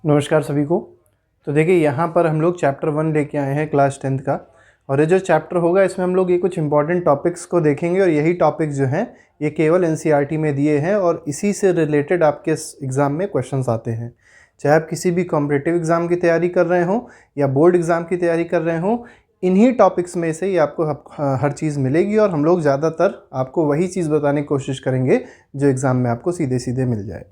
नमस्कार सभी को। तो देखिए यहाँ पर हम लोग चैप्टर 1 लेके आए हैं क्लास 10th का। और ये जो चैप्टर होगा इसमें हम लोग ये कुछ इंपॉर्टेंट टॉपिक्स को देखेंगे और यही टॉपिक्स जो हैं ये केवल एनसीईआरटी में दिए हैं और इसी से रिलेटेड आपके एग्ज़ाम में क्वेश्चंस आते हैं। चाहे आप किसी भी कॉम्पिटिटिव एग्ज़ाम की तैयारी कर रहे हों या बोर्ड एग्ज़ाम की तैयारी कर रहे हों, इन्हीं टॉपिक्स में से ही आपको हर चीज़ मिलेगी और हम लोग ज़्यादातर आपको वही चीज़ बताने की कोशिश करेंगे जो एग्ज़ाम में आपको सीधे सीधे मिल जाए।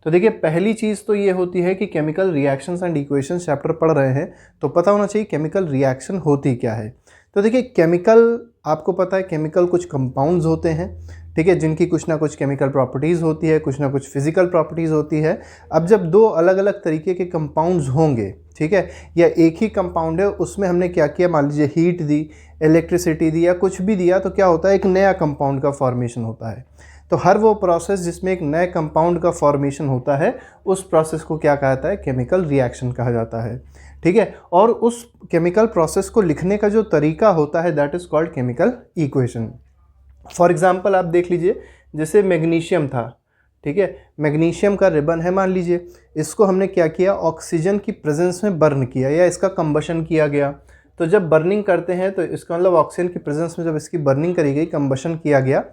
तो देखिए पहली चीज़ तो ये होती है कि chemical reactions and equations chapter पढ़ रहे हैं तो पता होना चाहिए केमिकल रिएक्शन होती क्या है। तो देखिए केमिकल, आपको पता है केमिकल कुछ कंपाउंड्स होते हैं, ठीक है, जिनकी कुछ ना कुछ केमिकल प्रॉपर्टीज़ होती है, कुछ ना कुछ फिजिकल प्रॉपर्टीज़ होती है। अब जब दो अलग अलग तरीके के कंपाउंड्स होंगे, ठीक है, या एक ही कंपाउंड है उसमें हमने क्या किया, मान लीजिए हीट दी, इलेक्ट्रिसिटी दी या कुछ भी दिया, तो क्या होता है, एक नया कंपाउंड का फॉर्मेशन होता है। तो हर वो प्रोसेस जिसमें एक नए कंपाउंड का फॉर्मेशन होता है उस प्रोसेस को क्या कहता है, केमिकल रिएक्शन कहा जाता है, ठीक है। और उस केमिकल प्रोसेस को लिखने का जो तरीका होता है that is called chemical equation. For example आप देख लीजिए, जैसे मैग्नीशियम था, ठीक है, मैग्नीशियम का रिबन है मान लीजिए, इसको हमने क्या किया, ऑक्सीजन की प्रेजेंस में बर्न किया या इसका कंबशन किया गया। तो जब बर्निंग करते हैं तो इसका मतलब ऑक्सीजन की प्रेजेंस में जब इसकी बर्निंग करी गई, कंबशन किया गया,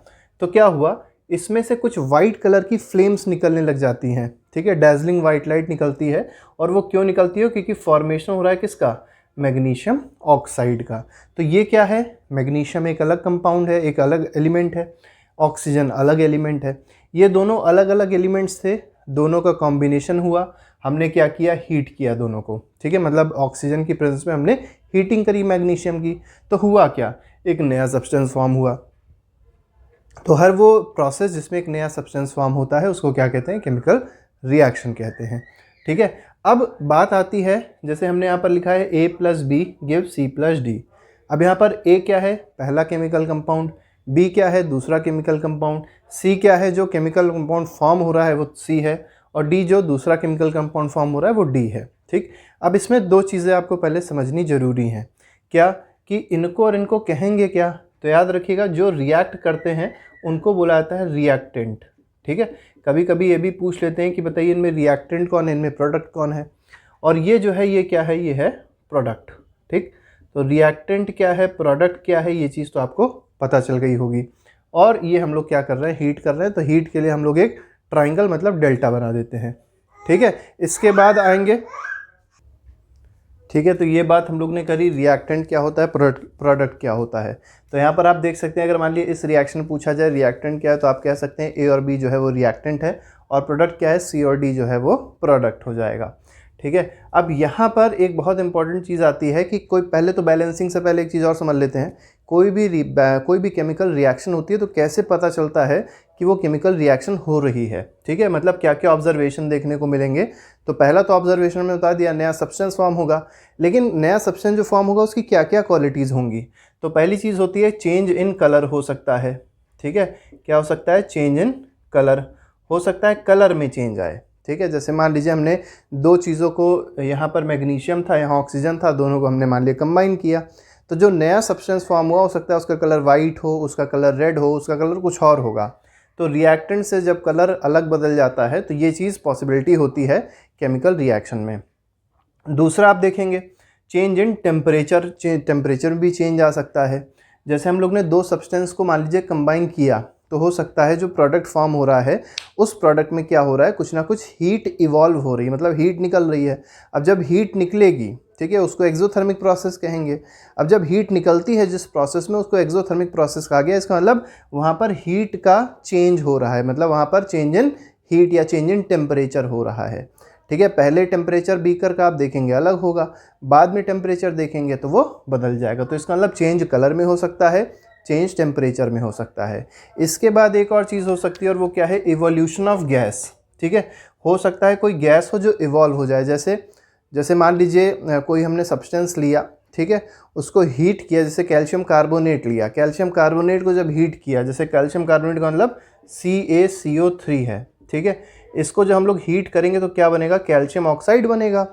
तो क्या हुआ, इसमें से कुछ वाइट कलर की फ्लेम्स निकलने लग जाती हैं, ठीक है, डैजलिंग वाइट लाइट निकलती है। और वो क्यों निकलती है, क्योंकि फॉर्मेशन हो रहा है किसका, मैग्नीशियम ऑक्साइड का। तो ये क्या है, मैग्नीशियम एक अलग कंपाउंड है, एक अलग एलिमेंट है, ऑक्सीजन अलग एलिमेंट है। ये दोनों अलग अलग एलिमेंट्स थे, दोनों का कॉम्बिनेशन हुआ, हमने क्या किया, हीट किया दोनों को, ठीक है, मतलब ऑक्सीजन की प्रेजेंस में हमने हीटिंग करी मैग्नीशियम की। तो हुआ क्या, एक नया सब्सटेंस फॉर्म हुआ। तो हर वो प्रोसेस जिसमें एक नया सब्सटेंस फॉर्म होता है उसको क्या कहते हैं, केमिकल रिएक्शन कहते हैं, ठीक है। अब बात आती है, जैसे हमने यहाँ पर लिखा है A + B give C + D। अब यहाँ पर A क्या है, पहला केमिकल कंपाउंड, B क्या है, दूसरा केमिकल कंपाउंड, C क्या है, जो केमिकल कंपाउंड फॉर्म हो रहा है वो C है, और D जो दूसरा केमिकल कंपाउंड फॉर्म हो रहा है वो D है, ठीक। अब इसमें दो चीज़ें आपको पहले समझनी जरूरी हैं, क्या कि इनको और इनको कहेंगे क्या। तो याद रखिएगा, जो रिएक्ट करते हैं उनको बोला जाता है रिएक्टेंट, ठीक है। कभी कभी ये भी पूछ लेते हैं कि बताइए इनमें रिएक्टेंट कौन है, इनमें प्रोडक्ट कौन है। और ये जो है ये क्या है, ये है प्रोडक्ट, ठीक। तो रिएक्टेंट क्या है, प्रोडक्ट क्या है, ये चीज़ तो आपको पता चल गई होगी। और ये हम लोग क्या कर रहे हैं, हीट कर रहे हैं, तो हीट के लिए हम लोग एक ट्राइंगल मतलब डेल्टा बना देते हैं, ठीक है। इसके बाद आएंगे, ठीक है, तो ये बात हम लोग ने करी, रिएक्टेंट क्या होता है, प्रोडक्ट क्या होता है। तो यहाँ पर आप देख सकते हैं, अगर मान लीजिए इस रिएक्शन पूछा जाए रिएक्टेंट क्या है, तो आप कह सकते हैं A और B जो है वो रिएक्टेंट है और प्रोडक्ट क्या है, C और D जो है वो प्रोडक्ट हो जाएगा, ठीक है। अब यहाँ पर एक बहुत इंपॉर्टेंट चीज़ आती है कि कोई, पहले तो बैलेंसिंग से पहले एक चीज़ और समझ लेते हैं, कोई भी केमिकल रिएक्शन होती है तो कैसे पता चलता है कि वो केमिकल रिएक्शन हो रही है, ठीक है, मतलब क्या क्या ऑब्जर्वेशन देखने को मिलेंगे। तो पहला तो ऑब्जर्वेशन में बता दिया, नया सब्सटेंस फॉर्म होगा, लेकिन नया सब्सटेंस जो फॉर्म होगा उसकी क्या क्या क्वालिटीज़ होंगी। तो पहली चीज़ होती है चेंज इन कलर हो सकता है, ठीक है, क्या हो सकता है, चेंज इन कलर हो सकता है, कलर में चेंज आए, ठीक है। जैसे मान लीजिए हमने दो चीज़ों को, यहाँ पर मैग्नीशियम था, यहाँ ऑक्सीजन था, दोनों को हमने मान लिया कंबाइन किया, तो जो नया सब्सटेंस फॉर्म हुआ हो सकता है उसका कलर वाइट हो, उसका कलर रेड हो, उसका कलर कुछ और होगा। तो रिएक्टेंट से जब कलर अलग बदल जाता है तो ये चीज़ पॉसिबिलिटी होती है केमिकल रिएक्शन में। दूसरा आप देखेंगे चेंज इन टेम्परेचर, टेम्परेचर भी चेंज आ सकता है। जैसे हम लोग ने दो सब्सटेंस को मान लीजिए कंबाइन किया, तो हो सकता है जो प्रोडक्ट फॉर्म हो रहा है उस प्रोडक्ट में क्या हो रहा है, कुछ ना कुछ हीट इवॉल्व हो रही है, मतलब हीट निकल रही है। अब जब हीट निकलेगी, ठीक है, उसको एक्सोथर्मिक प्रोसेस कहेंगे। अब जब हीट निकलती है जिस प्रोसेस में, उसको एक्सोथर्मिक प्रोसेस कहा गया। इसका मतलब वहाँ पर हीट का चेंज हो रहा है, मतलब वहाँ पर चेंज इन हीट या चेंज इन टेम्परेचर हो रहा है, ठीक है। पहले टेम्परेचर बीकर का आप देखेंगे अलग होगा, बाद में टेम्परेचर देखेंगे तो वो बदल जाएगा। तो इसका मतलब चेंज कलर में हो सकता है, चेंज टेम्परेचर में हो सकता है। इसके बाद एक और चीज़ हो सकती है और वो क्या है, इवोल्यूशन ऑफ गैस, ठीक है। हो सकता है कोई गैस हो जो इवॉल्व हो जाए, जैसे मान लीजिए कोई हमने सब्सटेंस लिया, ठीक है, उसको हीट किया, जैसे कैल्शियम कार्बोनेट लिया, कैल्शियम कार्बोनेट को जब हीट किया, जैसे कैल्शियम कार्बोनेट का मतलब CaCO3 है, ठीक है, इसको जब हम लोग हीट करेंगे तो क्या बनेगा, कैल्शियम ऑक्साइड बनेगा,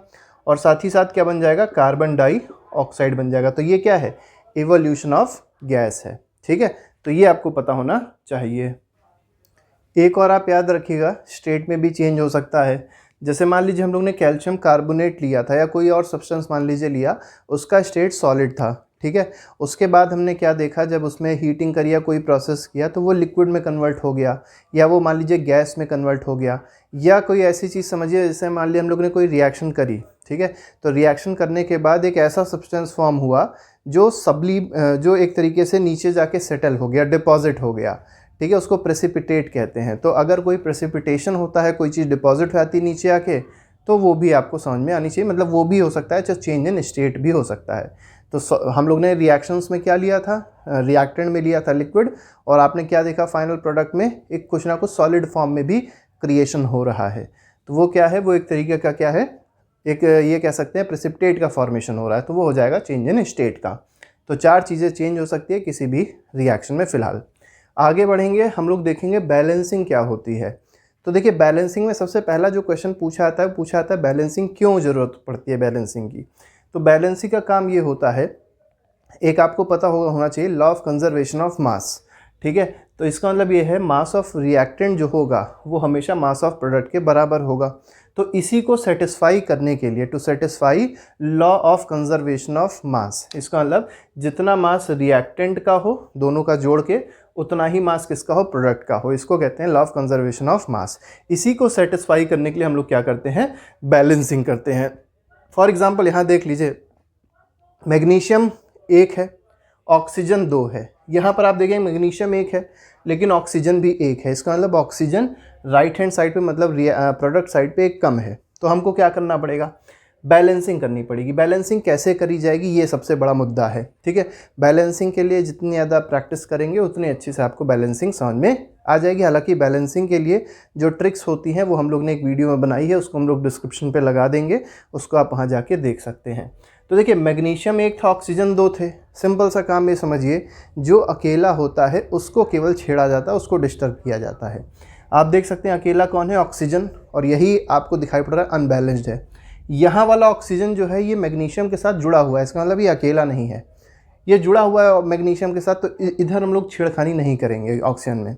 और साथ ही साथ क्या बन जाएगा, कार्बन डाइऑक्साइड बन जाएगा। तो ये क्या है, इवोल्यूशन ऑफ गैस है, ठीक है। तो ये आपको पता होना चाहिए। एक और आप याद रखिएगा, स्टेट में भी चेंज हो सकता है। जैसे मान लीजिए हम लोग ने कैल्शियम कार्बोनेट लिया था या कोई और सब्सटेंस मान लीजिए लिया, उसका स्टेट सॉलिड था, ठीक है। उसके बाद हमने क्या देखा, जब उसमें हीटिंग करी या कोई प्रोसेस किया तो वो लिक्विड में कन्वर्ट हो गया, या वो मान लीजिए गैस में कन्वर्ट हो गया, या कोई ऐसी चीज़ समझिए जैसे मान लीजिए हम लोग ने कोई रिएक्शन करी, ठीक है। तो रिएक्शन करने के बाद एक ऐसा सब्सटेंस फॉर्म हुआ जो एक तरीके से नीचे जाके सेटल हो गया, डिपॉजिट हो गया, ठीक है। उसको प्रेसिपिटेट कहते हैं। तो अगर कोई प्रेसिपिटेशन होता है, कोई चीज़ डिपॉजिट हो जाती है नीचे आके, तो वो भी आपको समझ में आनी चाहिए, मतलब वो भी हो सकता है, चाहे चेंज इन स्टेट भी हो सकता है। तो हम लोग ने रिएक्शंस में क्या लिया था, रिएक्टेंट में लिया था लिक्विड, और आपने क्या देखा फाइनल प्रोडक्ट में एक कुछ ना कुछ सॉलिड फॉर्म में भी क्रिएशन हो रहा है। तो वो क्या है, वो एक तरीके का क्या है, एक ये कह सकते हैं प्रेसिपिटेट का फॉर्मेशन हो रहा है, तो वो हो जाएगा चेंज इन स्टेट का। तो 4 चीज़ें चेंज हो सकती है किसी भी रिएक्शन में। फ़िलहाल आगे बढ़ेंगे, हम लोग देखेंगे बैलेंसिंग क्या होती है। तो देखिए बैलेंसिंग में सबसे पहला जो क्वेश्चन पूछा आता है बैलेंसिंग क्यों ज़रूरत पड़ती है बैलेंसिंग की। तो बैलेंसिंग का काम ये होता है, एक आपको पता होना चाहिए लॉ ऑफ कंजर्वेशन ऑफ मास, ठीक है। तो इसका मतलब ये है मास ऑफ रिएक्टेंट जो होगा वो हमेशा मास ऑफ प्रोडक्ट के बराबर होगा। तो इसी को सेटिस्फाई करने के लिए, to satisfy law of conservation of mass, इसका मतलब जितना मास रिएक्टेंट का हो दोनों का जोड़ के, उतना ही मास किसका हो, प्रोडक्ट का हो, इसको कहते हैं लॉ ऑफ कंजर्वेशन ऑफ मास। इसी को सेटिस्फाई करने के लिए हम लोग क्या करते हैं, बैलेंसिंग करते हैं। फॉर एग्जाम्पल यहाँ देख लीजिए, मैग्नीशियम 1 है, ऑक्सीजन 2 है। यहाँ पर आप देखेंगे मैग्नीशियम 1 है लेकिन ऑक्सीजन भी 1 है, इसका मतलब ऑक्सीजन राइट हैंड साइड पे, मतलब प्रोडक्ट साइड पे एक कम है। तो हमको क्या करना पड़ेगा, बैलेंसिंग करनी पड़ेगी। बैलेंसिंग कैसे करी जाएगी, ये सबसे बड़ा मुद्दा है, ठीक है। बैलेंसिंग के लिए जितनी ज़्यादा प्रैक्टिस करेंगे उतनी अच्छी से आपको बैलेंसिंग समझ में आ जाएगी। हालांकि बैलेंसिंग के लिए जो ट्रिक्स होती हैं वो हम लोग ने एक वीडियो में बनाई है, उसको हम लोग डिस्क्रिप्शन पे लगा देंगे, उसको आप वहाँ जाके देख सकते हैं। तो देखिए मैग्नीशियम 1 था, ऑक्सीजन 2 थे। सिंपल सा काम ये समझिए, जो अकेला होता है उसको केवल छेड़ा जाता है, उसको डिस्टर्ब किया जाता है। आप देख सकते हैं अकेला कौन है, ऑक्सीजन, और यही आपको दिखाई पड़ रहा है अनबैलेंस्ड है। यहाँ वाला ऑक्सीजन जो है ये मैग्नीशियम के साथ जुड़ा हुआ है, इसका मतलब ये अकेला नहीं है, ये जुड़ा हुआ है मैग्नीशियम के साथ। तो इधर हम लोग छेड़खानी नहीं करेंगे ऑक्सीजन में।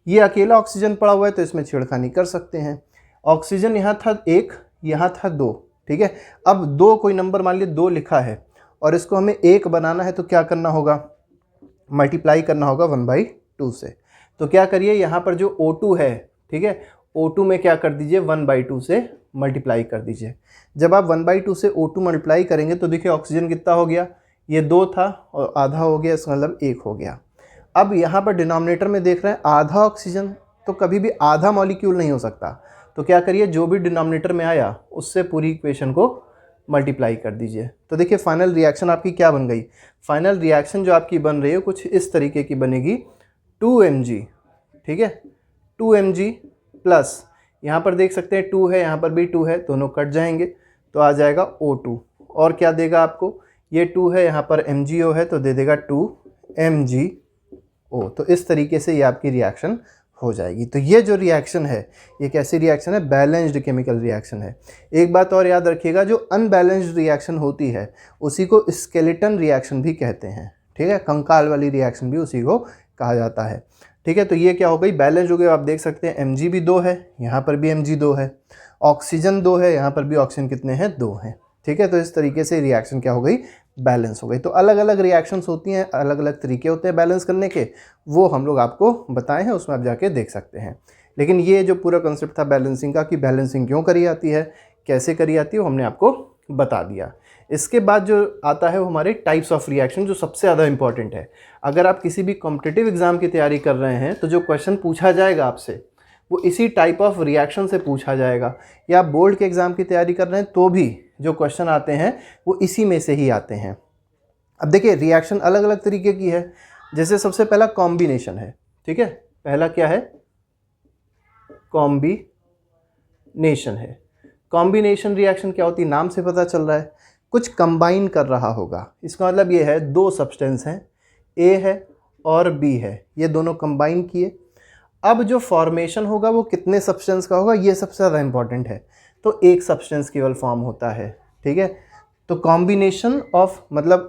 ये अकेला ऑक्सीजन पड़ा हुआ है तो इसमें छेड़खानी कर सकते हैं। ऑक्सीजन यहाँ था 1, यहाँ था 2, ठीक है। अब 2 कोई नंबर मान लीजिए 2 लिखा है और इसको हमें 1 बनाना है, तो क्या करना होगा, मल्टीप्लाई करना होगा 1/2 से। तो क्या करिए, यहाँ पर जो O2 है, ठीक है, O2 में क्या कर दीजिए 1/2 से मल्टीप्लाई कर दीजिए। जब आप 1/2 से O2 मल्टीप्लाई करेंगे तो देखिए ऑक्सीजन कितना हो गया, ये 2 था और आधा हो गया, इसका मतलब 1 हो गया। अब यहाँ पर डिनोमिनेटर में देख रहे हैं आधा ऑक्सीजन, तो कभी भी आधा मॉलिक्यूल नहीं हो सकता। तो क्या करिए, जो भी डिनोमिनेटर में आया उससे पूरी इक्वेशन को मल्टीप्लाई कर दीजिए। तो देखिए फाइनल रिएक्शन आपकी क्या बन गई, फाइनल रिएक्शन जो आपकी बन रही है कुछ इस तरीके की बनेगी, 2mg, ठीक है, 2mg प्लस यहाँ पर देख सकते हैं 2 है, यहाँ पर भी 2 है, दोनों कट जाएंगे तो आ जाएगा O2। और क्या देगा आपको, ये 2 है, यहाँ पर MgO है तो दे देगा 2MgO। तो इस तरीके से ये आपकी रिएक्शन हो जाएगी। तो ये जो रिएक्शन है ये कैसी रिएक्शन है, बैलेंस्ड केमिकल रिएक्शन है। एक बात और याद रखिएगा, जो अनबैलेंस्ड रिएक्शन होती है उसी को स्केलेटन रिएक्शन भी कहते हैं, ठीक है, कंकाल वाली रिएक्शन भी उसी को कहा जाता है, ठीक है। तो ये क्या हो गई, बैलेंस हो गई। आप देख सकते हैं Mg भी 2 है, यहाँ पर भी Mg 2 है, ऑक्सीजन 2 है, यहाँ पर भी ऑक्सीजन कितने हैं, 2 हैं, ठीक है। तो इस तरीके से रिएक्शन क्या हो गई, बैलेंस हो गई। तो अलग अलग रिएक्शंस होती हैं, अलग अलग तरीके होते हैं बैलेंस करने के, वो हम लोग आपको बताए हैं, उसमें आप जाके देख सकते हैं। लेकिन ये जो पूरा कंसेप्ट था बैलेंसिंग का, कि बैलेंसिंग क्यों करी जाती है, कैसे करी जाती है, वो हमने आपको बता दिया। इसके बाद जो आता है वो हमारे टाइप्स ऑफ रिएक्शन, जो सबसे ज़्यादा इंपॉर्टेंट है। अगर आप किसी भी कॉम्पिटिटिव एग्जाम की तैयारी कर रहे हैं तो जो क्वेश्चन पूछा जाएगा आपसे वो इसी टाइप ऑफ रिएक्शन से पूछा जाएगा, या आप बोर्ड के एग्ज़ाम की तैयारी कर रहे हैं तो भी जो क्वेश्चन आते हैं वो इसी में से ही आते हैं। अब देखिए रिएक्शन अलग अलग तरीके की है। जैसे सबसे पहला कॉम्बिनेशन है, ठीक है, पहला क्या है, कॉम्बिनेशन है। कॉम्बिनेशन रिएक्शन क्या होती है, नाम से पता चल रहा है, कुछ कंबाइन कर रहा होगा। इसका मतलब ये है 2 सब्सटेंस हैं, A है और B है, ये दोनों कंबाइन किए। अब जो फॉर्मेशन होगा वो कितने सब्सटेंस का होगा, ये सबसे ज़्यादा इंपॉर्टेंट है। तो एक सब्सटेंस केवल फॉर्म होता है, ठीक है। तो कॉम्बिनेशन ऑफ मतलब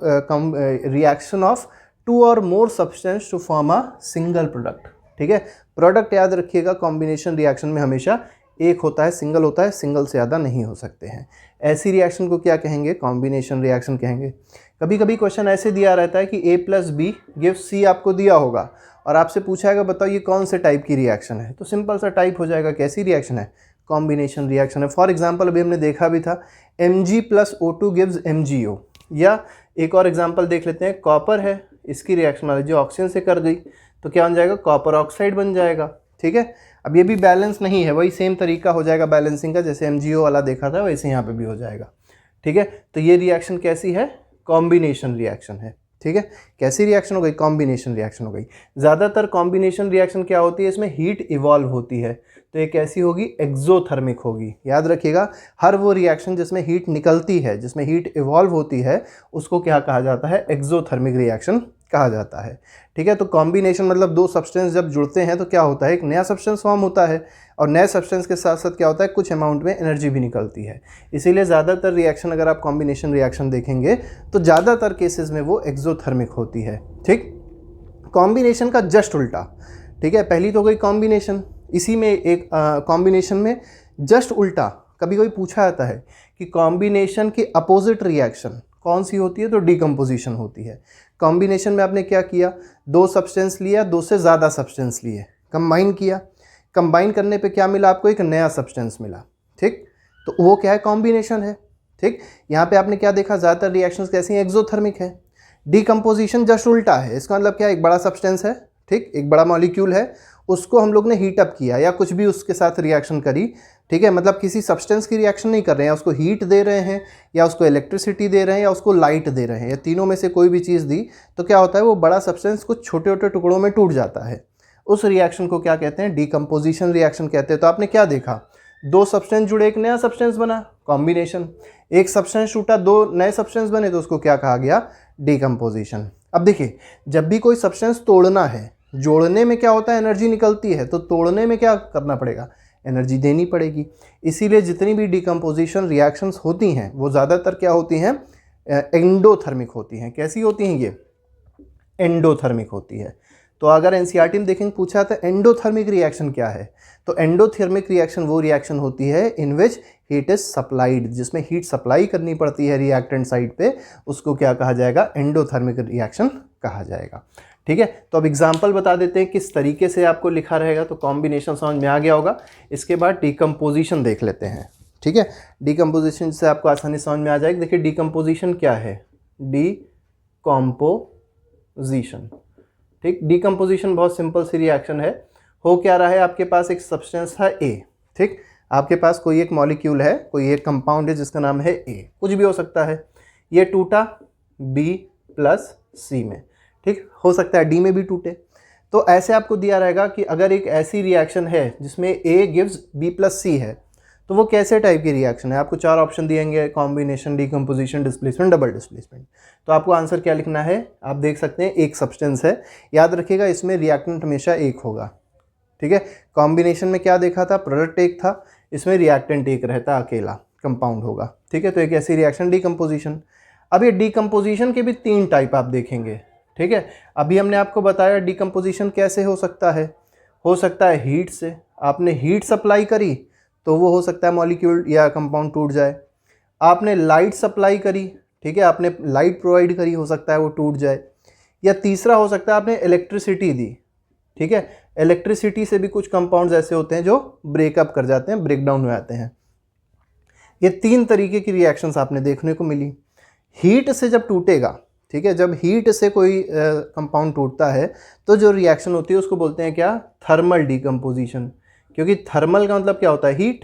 रिएक्शन ऑफ 2 और more substance to form a single product, ठीक है। प्रोडक्ट याद रखिएगा, कॉम्बिनेशन रिएक्शन में हमेशा एक होता है, सिंगल होता है, सिंगल से ज़्यादा नहीं हो सकते हैं। ऐसी रिएक्शन को क्या कहेंगे? कॉम्बिनेशन रिएक्शन कहेंगे। कभी कभी क्वेश्चन ऐसे दिया रहता है कि A+B गिव्स C आपको दिया होगा और आपसे पूछा है बताओ ये कौन से टाइप की रिएक्शन है, तो सिंपल सा टाइप हो जाएगा, कैसी रिएक्शन है? कॉम्बिनेशन रिएक्शन है। फॉर एग्जांपल अभी हमने देखा भी था Mg+O2 गिव्स MgO। या एक और एग्जांपल देख लेते हैं, कॉपर है, इसकी रिएक्शन मान लीजिए ऑक्सीजन से कर गई तो क्या बन जाएगा? कॉपर ऑक्साइड बन जाएगा। ठीक है, अब ये भी बैलेंस नहीं है, वही सेम तरीका हो जाएगा बैलेंसिंग का, जैसे MgO वाला देखा था वैसे यहाँ पे भी हो जाएगा। ठीक है, तो ये रिएक्शन कैसी है? कॉम्बिनेशन रिएक्शन है। ठीक है, कैसी रिएक्शन हो गई? कॉम्बिनेशन रिएक्शन हो गई। ज़्यादातर कॉम्बिनेशन रिएक्शन क्या होती है? इसमें हीट इवॉल्व होती है, तो ये कैसी होगी? एक्सोथर्मिक होगी। याद रखिएगा, हर वो रिएक्शन जिसमें हीट निकलती है, जिसमें हीट इवॉल्व होती है, उसको क्या कहा जाता है? एक्सोथर्मिक रिएक्शन कहा जाता है। ठीक है, तो कॉम्बिनेशन मतलब दो सब्सटेंस जब जुड़ते हैं तो क्या होता है? एक नया सब्सटेंस फॉर्म होता है और नए सब्सटेंस के साथ साथ क्या होता है? कुछ अमाउंट में एनर्जी भी निकलती है। इसीलिए ज़्यादातर रिएक्शन अगर आप कॉम्बिनेशन रिएक्शन देखेंगे तो ज़्यादातर केसेस में वो एक्सोथर्मिक होती है। ठीक, कॉम्बिनेशन का जस्ट उल्टा। ठीक है, पहली तो गई कॉम्बिनेशन, इसी में एक कॉम्बिनेशन में जस्ट उल्टा कभी कोई पूछा जाता है कि कॉम्बिनेशन की अपोजिट रिएक्शन कौन सी होती है? तो डिकम्पोजिशन होती है। कॉम्बिनेशन में आपने क्या किया? दो सब्सटेंस लिया, दो से ज़्यादा सब्सटेंस लिए, कंबाइन किया, कंबाइन करने पे क्या मिला आपको? एक नया सब्सटेंस मिला। ठीक, तो वो क्या है? कॉम्बिनेशन है। ठीक, यहाँ पे आपने क्या देखा? ज़्यादातर रिएक्शंस कैसी हैं? एक्सोथर्मिक है। डिकम्पोजिशन जस्ट उल्टा है, इसका मतलब क्या? एक बड़ा सब्सटेंस है, ठीक, एक बड़ा मॉलिक्यूल है, उसको हम लोग ने हीट अप किया या कुछ भी उसके साथ रिएक्शन करी। ठीक है, मतलब किसी सब्सटेंस की रिएक्शन नहीं कर रहे हैं, उसको हीट दे रहे हैं या उसको इलेक्ट्रिसिटी दे रहे हैं या उसको लाइट दे रहे हैं, या तीनों में से कोई भी चीज़ दी, तो क्या होता है? वो बड़ा सब्सटेंस कुछ छोटे छोटे टुकड़ों में टूट जाता है। उस रिएक्शन को क्या कहते हैं? डिकम्पोजिशन रिएक्शन कहते हैं। तो आपने क्या देखा? दो सब्सटेंस जुड़े, एक नया सब्सटेंस बना, कॉम्बिनेशन। एक सब्सटेंस टूटा, दो नए सब्सटेंस बने, तो उसको क्या कहा गया? डिकम्पोजिशन। अब देखिए, जब भी कोई सब्सटेंस तोड़ना है, जोड़ने में क्या होता है? एनर्जी निकलती है, तो तोड़ने में क्या करना पड़ेगा? एनर्जी देनी पड़ेगी। इसीलिए जितनी भी डिकम्पोजिशन रिएक्शंस होती हैं वो ज़्यादातर क्या होती हैं? एंडोथर्मिक होती हैं। कैसी होती हैं ये? एंडोथर्मिक होती है। तो अगर एनसीईआरटी में देखेंगे पूछा था एंडोथर्मिक रिएक्शन क्या है, तो एंडोथर्मिक रिएक्शन वो रिएक्शन होती है इन विच हीट इज सप्लाइड, जिसमें हीट सप्लाई करनी पड़ती है रिएक्टेंट साइड पे, उसको क्या कहा जाएगा? एंडोथर्मिक रिएक्शन कहा जाएगा। ठीक है, तो अब एग्जाम्पल बता देते हैं किस तरीके से आपको लिखा रहेगा, तो कॉम्बिनेशन समझ में आ गया होगा। इसके बाद डिकम्पोजिशन देख लेते हैं। ठीक है, डिकम्पोजिशन से आपको आसानी समझ में आ जाएगी। देखिए डिकम्पोजिशन क्या है? डिकम्पोजिशन, ठीक, डिकम्पोजिशन बहुत सिंपल सी रिएक्शन है। हो क्या रहा है? आपके पास एक सब्सटेंस है A, ठीक, आपके पास कोई एक मॉलिक्यूल है, कोई एक कंपाउंड है जिसका नाम है A, कुछ भी हो सकता है। ये टूटा B+C में, ठीक, हो सकता है D में भी टूटे। तो ऐसे आपको दिया रहेगा कि अगर एक ऐसी रिएक्शन है जिसमें A गिव्स B+C है, तो वो कैसे टाइप की रिएक्शन है? आपको चार ऑप्शन दिएंगे, combination, decomposition, displacement, double displacement. तो आपको आंसर क्या लिखना है? आप देख सकते हैं एक सब्सटेंस है, याद रखिएगा इसमें रिएक्टेंट हमेशा एक होगा। ठीक है, कॉम्बिनेशन में क्या देखा था? प्रोडक्ट एक था, इसमें रिएक्टेंट एक रहता, अकेला कंपाउंड होगा। ठीक है, तो एक ऐसी रिएक्शन डिकम्पोजिशन। अब ये डिकम्पोजिशन के भी तीन टाइप आप देखेंगे। ठीक है, अभी हमने आपको बताया डिकम्पोजिशन कैसे हो सकता है। हो सकता है हीट से, आपने हीट सप्लाई करी तो वो हो सकता है मॉलिक्यूल या कंपाउंड टूट जाए। आपने लाइट सप्लाई करी, ठीक है, आपने लाइट प्रोवाइड करी, हो सकता है वो टूट जाए। या तीसरा हो सकता है आपने इलेक्ट्रिसिटी दी। ठीक है, इलेक्ट्रिसिटी से भी कुछ कंपाउंड्स ऐसे होते हैं जो ब्रेकअप कर जाते हैं, ब्रेकडाउन हो जाते हैं। ये तीन तरीके की रिएक्शंस आपने देखने को मिली। हीट से जब टूटेगा, ठीक है, जब हीट से कोई कंपाउंड टूटता है तो जो रिएक्शन होती है उसको बोलते हैं क्या? Thermal decomposition. क्योंकि थर्मल का मतलब क्या होता है? हीट।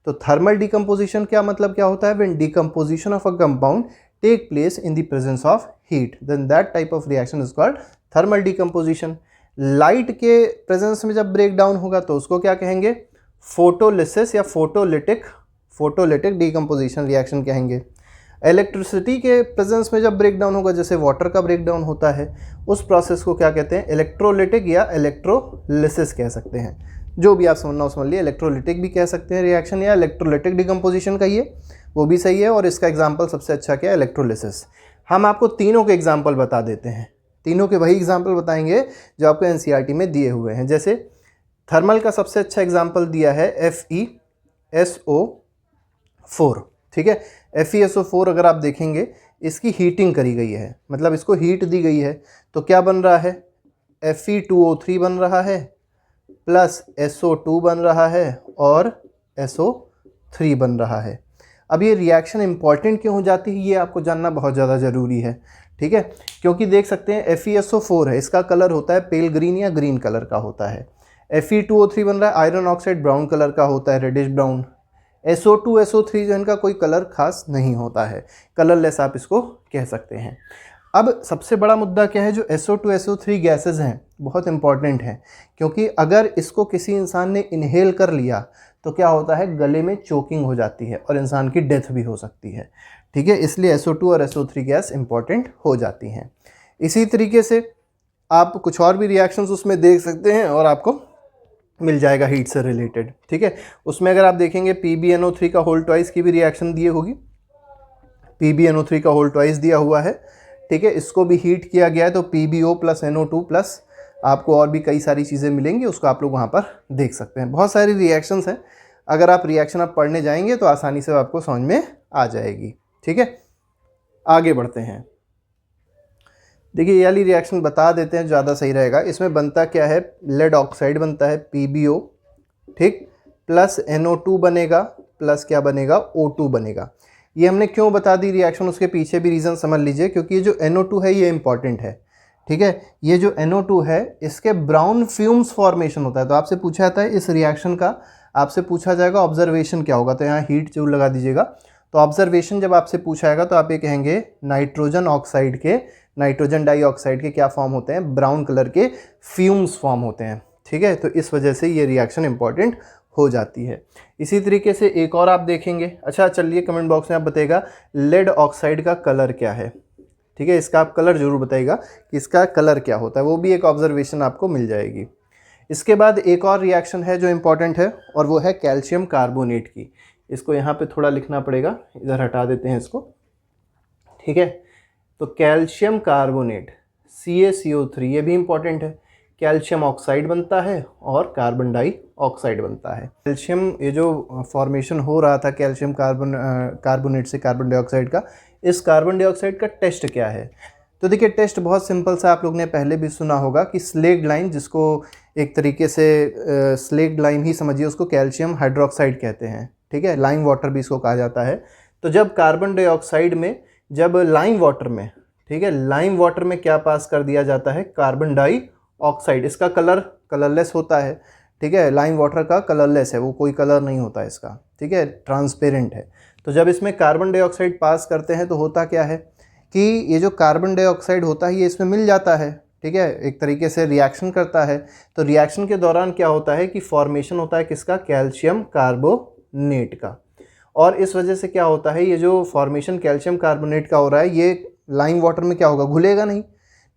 तो थर्मल डिकम्पोजिशन क्या मतलब क्या होता है? When decomposition of a compound take place in the presence of heat, then that type of reaction is called thermal decomposition. Light के प्रेजेंस में जब ब्रेक डाउन होगा तो उसको क्या कहेंगे? फोटोलिसिस या फोटोलिटिक डिकम्पोजिशन रिएक्शन कहेंगे। इलेक्ट्रिसिटी के प्रेजेंस में जब ब्रेक डाउन होगा, जैसे वाटर का ब्रेक डाउन होता है, उस प्रोसेस को क्या कहते हैं? इलेक्ट्रोलिटिक या इलेक्ट्रोलिसिस कह सकते हैं। जो भी आप समझना समझ लिए, इलेक्ट्रोलिटिक भी कह सकते हैं रिएक्शन, या इलेक्ट्रोलिटिक डिकम्पोजिशन कहिए, वो भी सही है। और इसका एग्जांपल सबसे अच्छा क्या है? इलेक्ट्रोलिसिस। हम आपको तीनों के एग्जांपल बता देते हैं, तीनों के वही एग्जांपल बताएंगे जो आपको एनसीईआरटी में दिए हुए हैं। जैसे थर्मल का सबसे अच्छा एग्जांपल दिया है Fe FeSO4, ठीक है। FeSO4 अगर आप देखेंगे इसकी हीटिंग करी गई है, मतलब इसको हीट दी गई है, तो क्या बन रहा है, Fe2O3 बन रहा है प्लस SO2 बन रहा है और SO3 बन रहा है। अब ये रिएक्शन इंपॉर्टेंट क्यों हो जाती है, ये आपको जानना बहुत ज़्यादा ज़रूरी है, ठीक है। क्योंकि देख सकते हैं FeSO4 है, इसका कलर होता है पेल ग्रीन या ग्रीन कलर का होता है। Fe2O3 बन रहा है आयरन ऑक्साइड, ब्राउन कलर का होता है, रेडिश ब्राउन। SO2 SO3 जो इनका कोई कलर खास नहीं होता है, कलरलेस आप इसको कह सकते हैं। अब सबसे बड़ा मुद्दा क्या है, जो SO2 SO3 गैसेस हैं बहुत इंपॉर्टेंट हैं, क्योंकि अगर इसको किसी इंसान ने इनहेल कर लिया तो क्या होता है, गले में चोकिंग हो जाती है और इंसान की डेथ भी हो सकती है, ठीक है। इसलिए SO2 और SO3 गैस इंपॉर्टेंट हो जाती हैं। इसी तरीके से आप कुछ और भी रिएक्शंस उसमें देख सकते हैं और आपको मिल जाएगा हीट से रिलेटेड, ठीक है। उसमें अगर आप देखेंगे PbNO3 का होल ट्वाइस की भी रिएक्शन दी होगी, PbNO3 का होल ट्वाइस दिया हुआ है, ठीक है। इसको भी हीट किया गया है तो PbO प्लस NO2 प्लस आपको और भी कई सारी चीज़ें मिलेंगी, उसको आप लोग वहाँ पर देख सकते हैं। बहुत सारी रिएक्शंस हैं, अगर आप रिएक्शन आप पढ़ने जाएंगे तो आसानी से आपको समझ में आ जाएगी, ठीक है। आगे बढ़ते हैं। देखिए ये वाली रिएक्शन बता देते हैं, ज़्यादा सही रहेगा। इसमें बनता क्या है, लेड ऑक्साइड बनता है PbO, ठीक, प्लस NO2 बनेगा, प्लस क्या बनेगा, O2 बनेगा। ये हमने क्यों बता दी रिएक्शन, उसके पीछे भी रीज़न समझ लीजिए, क्योंकि ये जो NO2 है ये इंपॉर्टेंट है, ठीक है। ये जो NO2 है इसके ब्राउन फ्यूम्स फॉर्मेशन होता है। तो आपसे पूछा जाता है इस रिएक्शन का, आपसे पूछा जाएगा ऑब्जर्वेशन क्या होगा, तो यहाँ हीट जरूर लगा दीजिएगा। तो ऑब्जर्वेशन जब आपसे पूछा जाएगा तो आप ये कहेंगे नाइट्रोजन ऑक्साइड के, नाइट्रोजन डाइऑक्साइड के क्या फॉर्म होते हैं, ब्राउन कलर के फ्यूम्स फॉर्म होते हैं, ठीक है। तो इस वजह से ये रिएक्शन इंपॉर्टेंट हो जाती है। इसी तरीके से एक और आप देखेंगे, अच्छा चलिए कमेंट बॉक्स में आप बताइएगा लेड ऑक्साइड का कलर क्या है, ठीक है। इसका आप कलर जरूर बताइएगा कि इसका कलर क्या होता है, वो भी एक ऑब्जर्वेशन आपको मिल जाएगी। इसके बाद एक और रिएक्शन है जो इंपॉर्टेंट है और वो है कैल्शियम कार्बोनेट की। इसको यहाँ पे थोड़ा लिखना पड़ेगा, इधर हटा देते हैं इसको, ठीक है। तो कैल्शियम कार्बोनेट CaCO3 ये भी इंपॉर्टेंट है, कैल्शियम ऑक्साइड बनता है और कार्बन डाइऑक्साइड बनता है। कैल्शियम ये जो फॉर्मेशन हो रहा था कैल्शियम कार्बोनेट से कार्बन डाइऑक्साइड का, इस कार्बन डाइऑक्साइड का टेस्ट क्या है, तो देखिए टेस्ट बहुत सिंपल सा, आप लोग ने पहले भी सुना होगा कि स्लेग्ड लाइन, जिसको एक तरीके से स्लेग्ड लाइन ही समझिए, उसको कैल्शियम हाइड्रोक्साइड कहते हैं, ठीक है। लाइम वाटर भी इसको कहा जाता है। तो जब कार्बन डाइऑक्साइड में, जब लाइम वाटर में, ठीक है, लाइम वाटर में क्या पास कर दिया जाता है, कार्बन डाइऑक्साइड, इसका कलर कलरलेस होता है, ठीक है। लाइम वाटर का कलरलेस है, वो कोई कलर नहीं होता इसका, ठीक है, ट्रांसपेरेंट है। तो जब इसमें कार्बन डाइऑक्साइड पास करते हैं तो होता क्या है कि ये जो कार्बन डाइऑक्साइड होता है ये इसमें मिल जाता है, ठीक है, एक तरीके से रिएक्शन करता है। तो रिएक्शन के दौरान क्या होता है कि फॉर्मेशन होता है किसका, कैल्शियम कार्बोनेट का। और इस वजह से क्या होता है, ये जो फॉर्मेशन कैल्शियम कार्बोनेट का हो रहा है ये लाइम वाटर में क्या होगा, घुलेगा नहीं,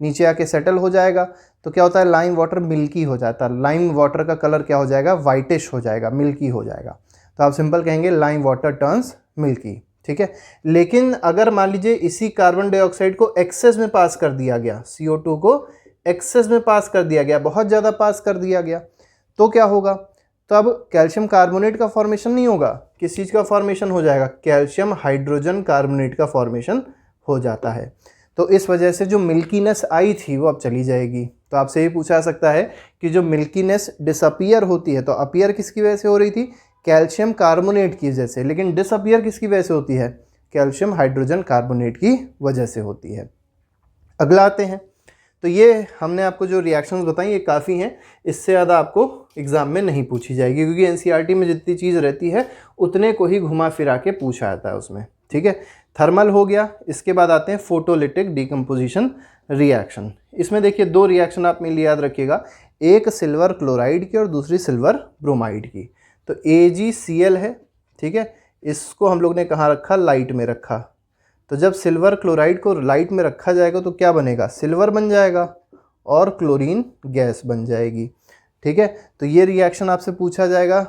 नीचे आके सेटल हो जाएगा। तो क्या होता है, लाइम वाटर मिल्की हो जाता है, लाइम वाटर का कलर क्या हो जाएगा, वाइटिश हो जाएगा, मिल्की हो जाएगा। तो आप सिंपल कहेंगे लाइम वाटर टर्न्स मिल्की, ठीक है। लेकिन अगर मान लीजिए इसी कार्बन डाइऑक्साइड को एक्सेस में पास कर दिया गया, CO2 को एक्सेस में पास कर दिया गया, बहुत ज़्यादा पास कर दिया गया, तो क्या होगा, तो अब कैल्शियम कार्बोनेट का फॉर्मेशन नहीं होगा, किस चीज़ का फॉर्मेशन हो जाएगा, कैल्शियम हाइड्रोजन कार्बोनेट का फॉर्मेशन हो जाता है। तो इस वजह से जो मिल्कीनेस आई थी वो अब चली जाएगी। तो आपसे ये पूछा जा सकता है कि जो मिल्कीनेस डिसअपियर होती है, तो अपीयर किसकी वजह से हो रही थी, कैल्शियम कार्बोनेट की वजह से, लेकिन डिसअपियर किसकी वजह से होती है, कैल्शियम हाइड्रोजन कार्बोनेट की वजह से होती है। अगला आते हैं, तो ये हमने आपको जो रिएक्शंस बताई ये काफ़ी हैं, इससे ज़्यादा आपको एग्ज़ाम में नहीं पूछी जाएगी, क्योंकि NCERT में जितनी चीज़ रहती है उतने को ही घुमा फिरा के पूछा जाता है उसमें, ठीक है। थर्मल हो गया, इसके बाद आते हैं फोटोलिटिक डिकम्पोजिशन रिएक्शन। इसमें देखिए दो रिएक्शन आप मेरे लिए याद रखिएगा, एक सिल्वर क्लोराइड की और दूसरी सिल्वर ब्रोमाइड की। तो AgCl है, ठीक है, इसको हम लोग ने कहाँ रखा, लाइट में रखा। तो जब सिल्वर क्लोराइड को लाइट में रखा जाएगा तो क्या बनेगा, सिल्वर बन जाएगा और क्लोरीन गैस बन जाएगी, ठीक है। तो ये रिएक्शन आपसे पूछा जाएगा,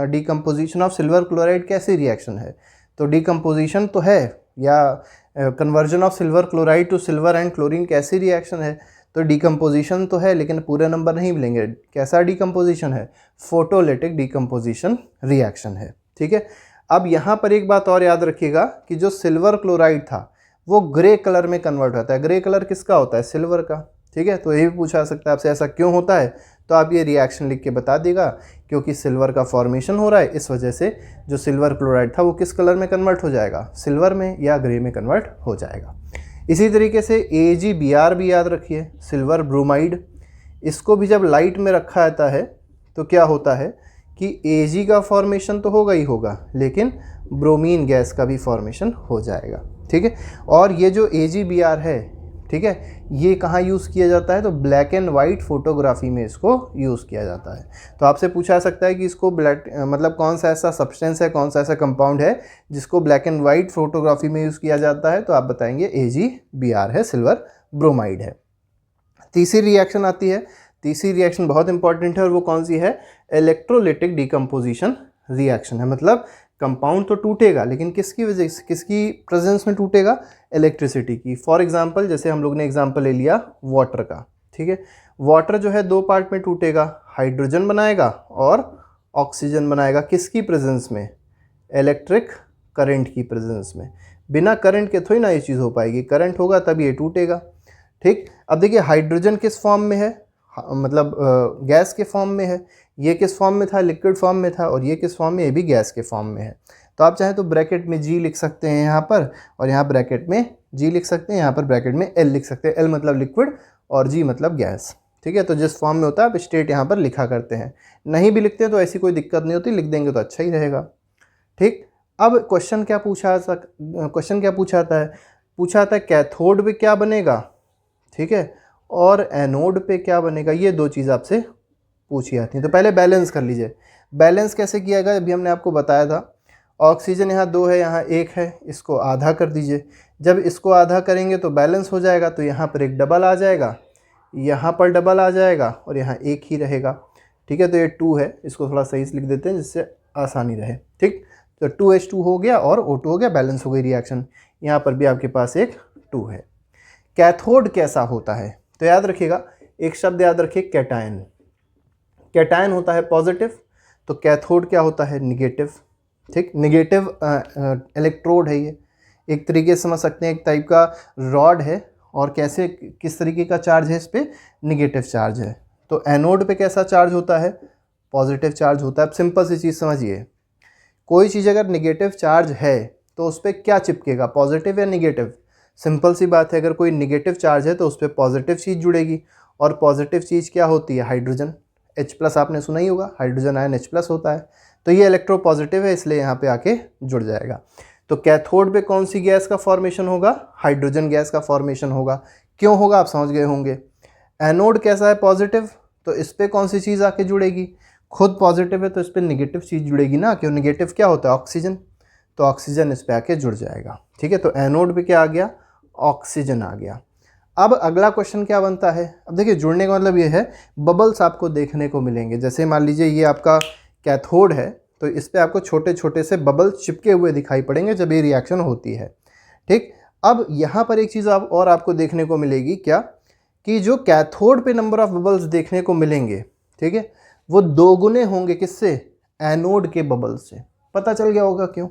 डिकम्पोजिशन ऑफ सिल्वर क्लोराइड कैसी रिएक्शन है, तो डिकम्पोजिशन तो है, या conversion of silver chloride to silver and chlorine कैसी रिएक्शन है, तो डिकम्पोजिशन तो है लेकिन पूरे नंबर नहीं मिलेंगे। कैसा डिकम्पोजिशन है, फोटोलिटिक डिकम्पोजिशन रिएक्शन है, ठीक है। अब यहाँ पर एक बात और याद रखिएगा कि जो सिल्वर क्लोराइड था वो ग्रे कलर में कन्वर्ट होता है। ग्रे कलर किसका होता है? सिल्वर का, ठीक है। तो ये भी पूछा सकता है आपसे, ऐसा क्यों होता है? तो आप ये रिएक्शन लिख के बता देगा, क्योंकि सिल्वर का फॉर्मेशन हो रहा है, इस वजह से जो सिल्वर क्लोराइड था वो किस कलर में कन्वर्ट हो जाएगा? सिल्वर में या ग्रे में कन्वर्ट हो जाएगा। इसी तरीके से AgBr भी याद रखिए, सिल्वर ब्रोमाइड। इसको भी जब लाइट में रखा जाता है तो क्या होता है कि Ag का फॉर्मेशन तो होगा ही होगा, लेकिन ब्रोमीन गैस का भी फॉर्मेशन हो जाएगा, ठीक है। और ये जो AgBr है, ठीक है, ये कहाँ यूज़ किया जाता है? तो ब्लैक एंड वाइट फोटोग्राफी में इसको यूज़ किया जाता है। तो आपसे पूछा जा सकता है कि इसको मतलब कौन सा ऐसा सब्सटेंस है, कौन सा ऐसा कंपाउंड है जिसको ब्लैक एंड वाइट फोटोग्राफी में यूज़ किया जाता है? तो आप बताएंगे AgBr है, सिल्वर ब्रोमाइड है। तीसरी रिएक्शन आती है, तीसरी रिएक्शन बहुत इंपॉर्टेंट है, और वो कौन सी है? इलेक्ट्रोलिटिक डिकम्पोजिशन रिएक्शन है। मतलब कंपाउंड तो टूटेगा, लेकिन किसकी वजह से, किसकी प्रेजेंस में टूटेगा? इलेक्ट्रिसिटी की। फॉर एग्जांपल, जैसे हम लोग ने एग्जांपल ले लिया वाटर का, ठीक है। वाटर जो है दो पार्ट में टूटेगा, हाइड्रोजन बनाएगा और ऑक्सीजन बनाएगा। किसकी प्रेजेंस में? इलेक्ट्रिक करंट की प्रेजेंस में। बिना करंट के थोड़ी ना ये चीज़ हो पाएगी, करंट होगा तब ये टूटेगा, ठीक। अब देखिए हाइड्रोजन किस फॉर्म में है? मतलब गैस के फॉर्म में है। ये किस फॉर्म में था? लिक्विड फॉर्म में था। और ये किस फॉर्म में? ये भी गैस के फॉर्म में है। तो आप चाहें तो ब्रैकेट में G लिख सकते हैं यहाँ पर, और यहाँ ब्रैकेट में G लिख सकते हैं, यहाँ पर ब्रैकेट में L लिख सकते हैं। L मतलब लिक्विड और G मतलब गैस, ठीक है। तो जिस फॉर्म में होता है आप स्टेट यहाँ पर लिखा करते हैं। नहीं भी लिखते हैं तो ऐसी कोई दिक्कत नहीं होती, लिख देंगे तो अच्छा ही रहेगा, ठीक। अब क्वेश्चन क्या पूछा आता है? पूछा आता है कैथोड पे क्या बनेगा, ठीक है, और एनोड पे क्या बनेगा। ये दो चीज़ आपसे पूछी जाती हैं। तो पहले बैलेंस कर लीजिए। बैलेंस कैसे किया गया? अभी हमने आपको बताया था, ऑक्सीजन यहाँ 2 है, यहाँ 1 है, इसको आधा कर दीजिए। जब इसको आधा करेंगे तो बैलेंस हो जाएगा। तो यहाँ पर एक डबल आ जाएगा, यहाँ पर डबल आ जाएगा, और यहाँ एक ही रहेगा, ठीक है। तो ये 2 है, इसको थोड़ा सही से लिख देते हैं जिससे आसानी रहे, ठीक। तो 2H2 हो गया और O2 हो गया, बैलेंस हो गई रिएक्शन। यहाँ पर भी आपके पास एक 2 है। कैथोड कैसा होता है? तो याद रखिएगा, एक शब्द याद रखिए, कैटायन। कैटायन होता है पॉजिटिव, तो कैथोड क्या होता है? निगेटिव, ठीक। निगेटिव इलेक्ट्रोड है ये, एक तरीके से समझ सकते हैं, एक टाइप का रॉड है, और कैसे किस तरीके का चार्ज है इस पर? निगेटिव चार्ज है। तो एनोड पे कैसा चार्ज होता है? पॉजिटिव चार्ज होता है। अब सिंपल सी चीज़ समझिए, कोई चीज़ अगर निगेटिव चार्ज है तो उस पर क्या चिपकेगा? पॉजिटिव या निगेटिव? सिंपल सी बात है, अगर कोई निगेटिव चार्ज है तो उस पर पॉजिटिव चीज़ जुड़ेगी, और पॉजिटिव चीज़ क्या होती है? हाइड्रोजन। H+ आपने सुना ही होगा, हाइड्रोजन आयन H+ होता है। तो ये इलेक्ट्रोपॉजिटिव है, इसलिए यहाँ पे आके जुड़ जाएगा। तो कैथोड पे कौन सी गैस का फॉर्मेशन होगा? हाइड्रोजन गैस का फॉर्मेशन होगा। क्यों होगा आप समझ गए होंगे। एनोड कैसा है? पॉजिटिव, तो इस पर कौन सी चीज़ आके जुड़ेगी? खुद पॉजिटिव है तो इस पर निगेटिव चीज़ जुड़ेगी ना, क्यों? निगेटिव क्या होता है? ऑक्सीजन। तो ऑक्सीजन इस पर आके जुड़ जाएगा, ठीक है। तो एनोड पे क्या आ गया? ऑक्सीजन आ गया। अब अगला क्वेश्चन क्या बनता है? अब देखिए, जुड़ने का मतलब ये है, बबल्स आपको देखने को मिलेंगे। जैसे मान लीजिए ये आपका कैथोड है, तो इस पे आपको छोटे छोटे से बबल्स चिपके हुए दिखाई पड़ेंगे जब ये रिएक्शन होती है, ठीक। अब यहाँ पर एक चीज़ और आपको देखने को मिलेगी, क्या? कि जो कैथोड पे नंबर ऑफ बबल्स देखने को मिलेंगे, ठीक है, वो दोगुने होंगे किससे? एनोड के बबल्स से। पता चल गया होगा क्यों?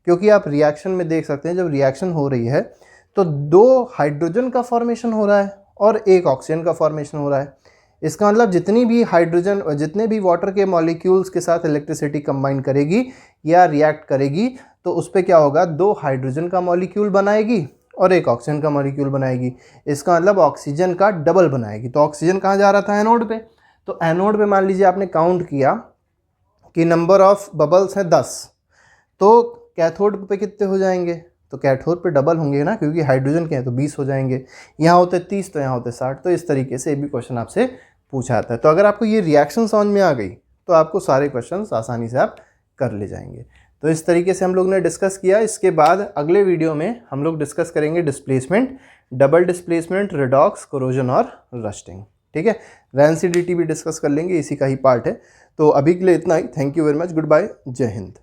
क्योंकि आप रिएक्शन में देख सकते हैं, जब रिएक्शन हो रही है तो 2 हाइड्रोजन का फॉर्मेशन हो रहा है और 1 ऑक्सीजन का फॉर्मेशन हो रहा है। इसका मतलब जितनी भी हाइड्रोजन और जितने भी वाटर के मॉलिक्यूल्स के साथ इलेक्ट्रिसिटी कंबाइन करेगी या रिएक्ट करेगी, तो उस पर क्या होगा? 2 हाइड्रोजन का मॉलिक्यूल बनाएगी और 1 ऑक्सीजन का मॉलिक्यूल बनाएगी। इसका मतलब ऑक्सीजन का डबल बनाएगी। तो ऑक्सीजन कहाँ जा रहा था? एनोड पे। तो एनोड पे मान लीजिए आपने काउंट किया कि नंबर ऑफ बबल्स हैं 10, तो कैथोड पे कितने हो जाएंगे? तो कैथोड पे डबल होंगे ना, क्योंकि हाइड्रोजन के हैं तो 20 हो जाएंगे। यहाँ होते 30 तो यहाँ होते 60। तो इस तरीके से ये भी क्वेश्चन आपसे पूछा जाता है। तो अगर आपको ये रिएक्शन समझ में आ गई तो आपको सारे क्वेश्चन आसानी से आप कर ले जाएंगे। तो इस तरीके से हम लोग ने डिस्कस किया। इसके बाद अगले वीडियो में हम लोग डिस्कस करेंगे displacement, double displacement, redox, corrosion और रस्टिंग, ठीक है। रैंसिडिटी भी डिस्कस कर लेंगे, इसी का ही पार्ट है। तो अभी के लिए इतना ही। Thank you very much, good bye, जय हिंद।